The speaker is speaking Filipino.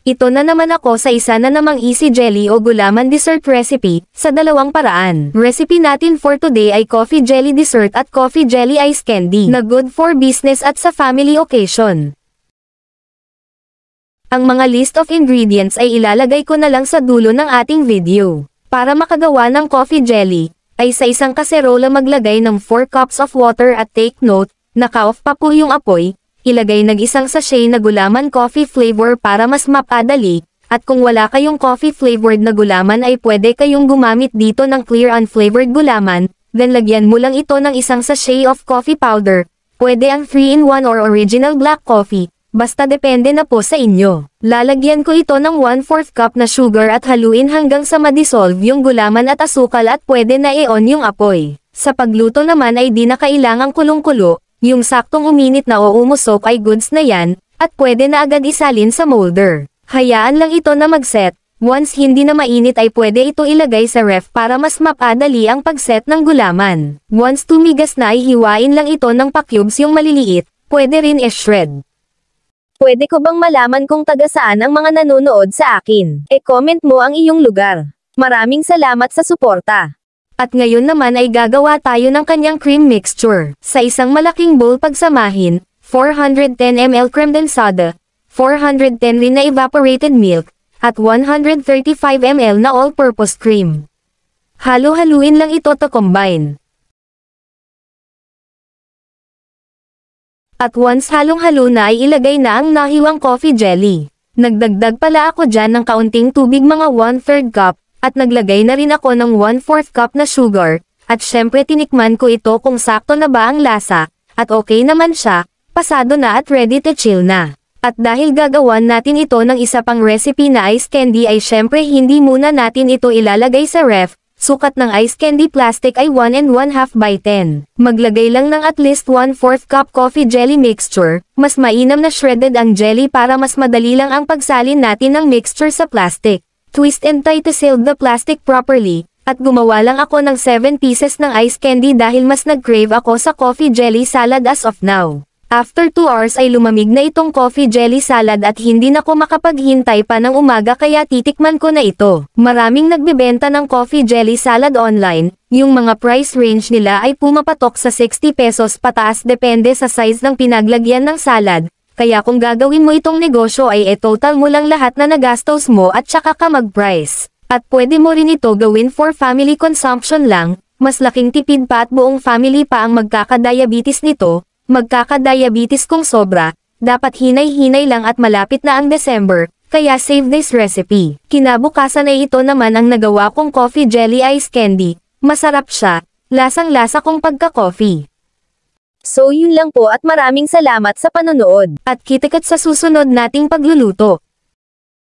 Ito na naman ako sa isa na namang easy jelly o gulaman dessert recipe, sa dalawang paraan. Recipe natin for today ay coffee jelly dessert at coffee jelly ice candy, na good for business at sa family occasion. Ang mga list of ingredients ay ilalagay ko na lang sa dulo ng ating video. Para makagawa ng coffee jelly, ay sa isang kaserola maglagay ng 4 cups of water at take note, naka-off pa po yung apoy. Ilagay isang sachet na gulaman coffee flavor para mas mapadali, at kung wala kayong coffee flavored na gulaman ay pwede kayong gumamit dito ng clear unflavored gulaman, then lagyan mo lang ito ng isang sachet of coffee powder, pwede ang 3-in-1 or original black coffee, basta depende na po sa inyo. Lalagyan ko ito ng 1/4 cup na sugar at haluin hanggang sa ma-dissolve yung gulaman at asukal at pwede na i-on yung apoy. Sa pagluto naman ay di na kailangang kulong-kulo. Yung saktong uminit na o umusok ay goods na yan, at pwede na agad isalin sa molder. Hayaan lang ito na mag-set. Once hindi na mainit ay pwede ito ilagay sa ref para mas mapadali ang pag-set ng gulaman. Once tumigas na ay hiwain lang ito ng pa-cubes yung maliliit, pwede rin i-shred. Pwede ko bang malaman kung taga saan ang mga nanonood sa akin? E-comment mo ang iyong lugar. Maraming salamat sa suporta. At ngayon naman ay gagawa tayo ng kanyang cream mixture. Sa isang malaking bowl pagsamahin, 410 ml cremdensada, 410 rin na evaporated milk, at 135 ml na all-purpose cream. Halo-haluin lang ito to combine. At once halong-halo na ay ilagay na ang nahiwang coffee jelly. Nagdagdag pala ako dyan ng kaunting tubig, mga 1/3 cup, at naglagay na rin ako ng 1/4 cup na sugar, at syempre tinikman ko ito kung sakto na ba ang lasa, at okay naman siya, pasado na at ready to chill na. At dahil gagawan natin ito ng isa pang recipe na ice candy ay syempre hindi muna natin ito ilalagay sa ref, sukat ng ice candy plastic ay 1 1/2 by 10. Maglagay lang ng at least 1/4 cup coffee jelly mixture, mas mainam na shredded ang jelly para mas madali lang ang pagsalin natin ng mixture sa plastic. Twist and tie to seal the plastic properly, at gumawa lang ako ng 7 pieces ng ice candy dahil mas nag-crave ako sa coffee jelly salad as of now. After 2 hours ay lumamig na itong coffee jelly salad at hindi na ko makapaghintay pa ng umaga kaya titikman ko na ito. Maraming nagbebenta ng coffee jelly salad online, yung mga price range nila ay pumapatok sa 60 pesos pataas depende sa size ng pinaglagyan ng salad. Kaya kung gagawin mo itong negosyo ay total mo lang lahat na nagastos mo at saka ka mag-price. At pwede mo rin ito gawin for family consumption lang, mas laking tipid pa at buong family pa ang magkakadiabetes nito, magkakadiabetes kung sobra, dapat hinay-hinay lang at malapit na ang December, kaya save this recipe. Kinabukasan ay ito naman ang nagawa kong coffee jelly ice candy, masarap siya, lasang-lasa kong pagka-coffee. So yun lang po at maraming salamat sa panonood. At kita-kits sa susunod nating pagluluto.